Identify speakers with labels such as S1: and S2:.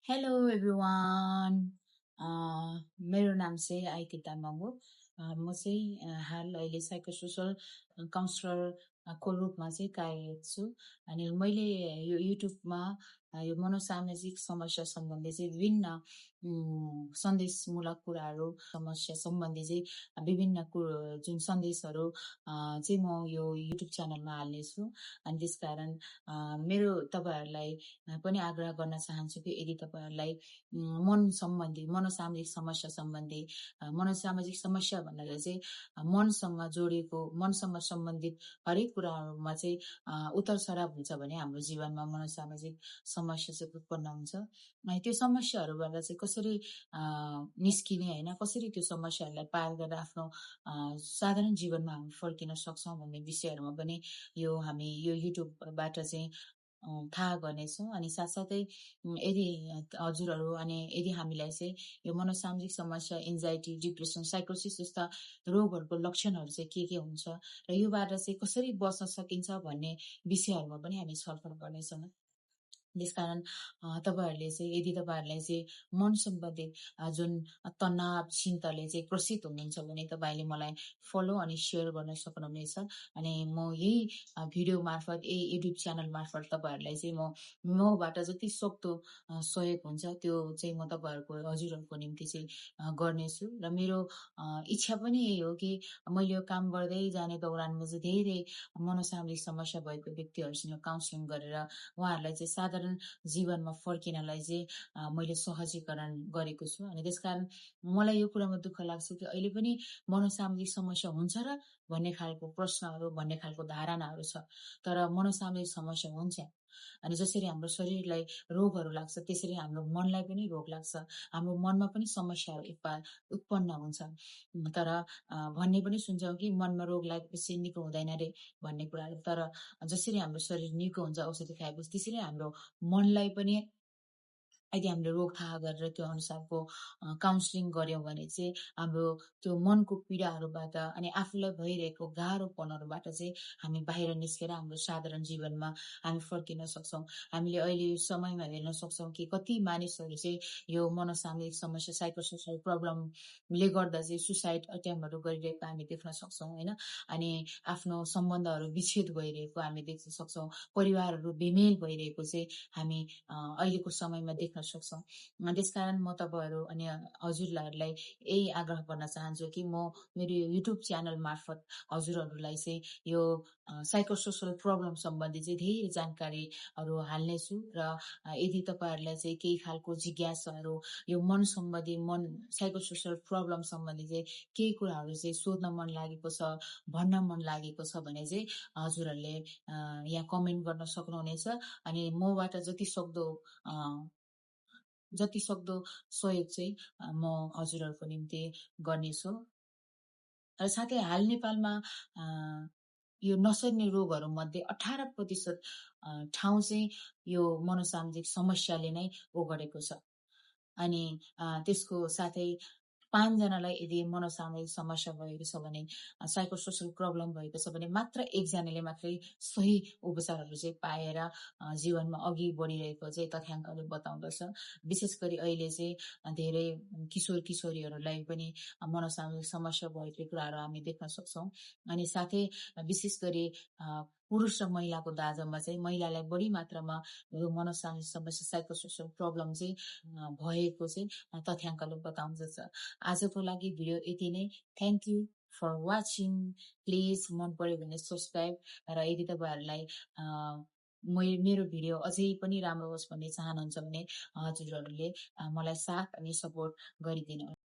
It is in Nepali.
S1: Hello everyone. मेरो नाम चाहिँ आइती तामाङ हो। म चाहिँ हाल अहिले साइकोसोसल काउन्सलर को रूपमा चाहिँ कार्यरत छु। अनि मैले यो युट्युबमा यो मनोसामाजिक समस्या सम्बन्धी चाहिँ विभिन्न सन्देशमूलक कुराहरू, समस्या सम्बन्धी चाहिँ विभिन्न जुन सन्देशहरू चाहिँ म यो युट्युब च्यानलमा हाल्नेछु। अनि त्यसकारण मेरो तपाईँहरूलाई पनि आग्रह गर्न चाहन्छु कि यदि तपाईँहरूलाई मन सम्बन्धी, मनोसामाजिक समस्या सम्बन्धी, मनोसामाजिक समस्या भन्नाले चाहिँ मनसँग जोडिएको, मनसँग सम्बन्धित हरेक कुराहरूमा चाहिँ उतार चढाव हुन्छ भने हाम्रो जीवनमा मनोसामाजिक समस्या चाहिँ उत्पन्न हुन्छ। अनि त्यो समस्याहरूबाट चाहिँ कसरी निस्किने, होइन, कसरी त्यो समस्याहरूलाई पार गरेर आफ्नो साधारण जीवनमा हामी फर्किन सक्छौँ भन्ने विषयहरूमा पनि हामी यो युट्युबबाट चाहिँ थाहा गर्नेछौँ। अनि साथसाथै यदि हजुरहरू अनि यदि हामीलाई चाहिँ यो मनोसामाजिक समस्या, एन्जाइटी, डिप्रेसन, साइकोसिस जस्ता रोगहरूको लक्षणहरू चाहिँ के हुन्छ र योबाट चाहिँ कसरी बच्न सकिन्छ भन्ने विषयहरूमा पनि हामी छलफल गर्नेछौँ। त्यसकारण तपाईँहरूले चाहिँ यदि तपाईँहरूलाई चाहिँ मन सम्बन्धित जुन तनाव, चिन्ताले चाहिँ ग्रसित हुनुहुन्छ भने तपाईँले मलाई फलो अनि सेयर गर्न सक्नुहुनेछ। अनि म यही भिडियो मार्फत, यही युट्युब च्यानल मार्फत तपाईँहरूलाई चाहिँ मबाट जति सक्दो सहयोग हुन्छ त्यो चाहिँ म हजुरहरूको निम्ति चाहिँ गर्नेछु। र मेरो इच्छा पनि यही हो कि मैले यो काम गर्दै जाने दौरानमा चाहिँ धेरै मनोसामाजिक समस्या भएको व्यक्तिहरूसँग काउन्सिलिङ गरेर उहाँहरूलाई चाहिँ साधारण जीवनमा फर्किनलाई चाहिँ मैले सहजीकरण गरेको छु। अनि त्यसकारण मलाई यो कुरामा दुःख लाग्छ कि अहिले पनि मनोसामाजिक समस्या हुन्छ र भन्ने खालको प्रश्नहरू, भन्ने खालको धारणाहरू छ। तर मनोसामाजिक समस्या हुन्छ। अनि जसरी हाम्रो शरीरलाई रोगहरू लाग्छ त्यसरी हाम्रो मनलाई पनि रोग लाग्छ, हाम्रो मनमा पनि समस्याहरू उत्पन्न हुन्छ। तर भन्ने पनि सुन्छौँ कि मनमा रोग लागेपछि निको हुँदैन रे भन्ने कुराहरू। तर जसरी हाम्रो शरीर निको हुन्छ औषधि खाएपछि, त्यसरी हाम्रो मनलाई पनि यदि हामीले रोग थाहा गरेर त्यो अनुसारको काउन्सिलिङ गर्यौँ भने चाहिँ हाम्रो त्यो मनको पीडाहरूबाट अनि आफूलाई भइरहेको गाह्रोपनहरूबाट चाहिँ हामी बाहिर निस्केर हाम्रो साधारण जीवनमा हामी फर्किन सक्छौँ। हामीले अहिले यो समयमा हेर्न सक्छौँ कि कति मानिसहरू चाहिँ यो मनोसामाजिक समस्या, साइकोसोसल प्रब्लमले गर्दा चाहिँ सुसाइड अटेम्पहरू गरिरहेको हामी देख्न सक्छौँ, होइन। अनि आफ्नो सम्बन्धहरू विच्छेद भइरहेको हामी देख्न सक्छौँ, परिवारहरू बेमेल भइरहेको चाहिँ हामी अहिलेको समयमा देख्न सक्छौँ। त्यसकारण म तपाईँहरू अनि हजुरहरूलाई यही आग्रह गर्न चाहन्छु कि म मेरो यो युट्युब च्यानल मार्फत हजुरहरूलाई चाहिँ यो साइकोसोसल प्रब्लम सम्बन्धी चाहिँ धेरै जानकारीहरू हाल्नेछु। र यदि तपाईँहरूलाई चाहिँ केही खालको जिज्ञासाहरू, यो मन सम्बन्धी, साइकोसोसल प्रब्लम सम्बन्धी चाहिँ केही कुराहरू चाहिँ सोध्न मन लागेको छ, भन्न मन लागेको छ भने चाहिँ हजुरहरूले यहाँ कमेन्ट गर्न सक्नुहुनेछ। अनि मबाट जति सक्दो सहयोग चाहिँ म हजुरहरूको निम्ति गर्नेछु। र साथै हाल नेपालमा यो नसर्ने रोगहरू मध्ये 18% ठाउँ चाहिँ यो मनोसामाजिक समस्याले नै ओगटेको छ। अनि त्यसको साथै 5 जनालाई यदि मनोसामाजिक समस्या भएको छ भने, साइकोसोसल प्रब्लम भएको छ भने मात्र 1 जनाले मात्रै सही उपचारहरू चाहिँ पाएर जीवनमा अघि बढिरहेको चाहिँ तथ्याङ्कले बताउँदछ। विशेष गरी अहिले चाहिँ धेरै किशोर किशोरीहरूलाई पनि मनोसामाजिक समस्या भएको कुराहरू हामी देख्न सक्छौँ। अनि साथै विशेष गरी पुरुष र महिलाको दाँजोमा चाहिँ महिलालाई बढी मात्रामा यो मनोसामाजिक समस्या, साइकोसोसल प्रब्लम चाहिँ भएको चाहिँ तथ्याङ्कले बताउँदछ। आजको लागि भिडियो यति नै। Thank you for watching. Please मन पर्यो भने सब्सक्राइब, र यदि तपाईँहरूलाई मेरो भिडियो अझै पनि राम्रो होस् भन्ने चाहनुहुन्छ भने हजुरहरूले मलाई साथ अनि सपोर्ट गरिदिनु।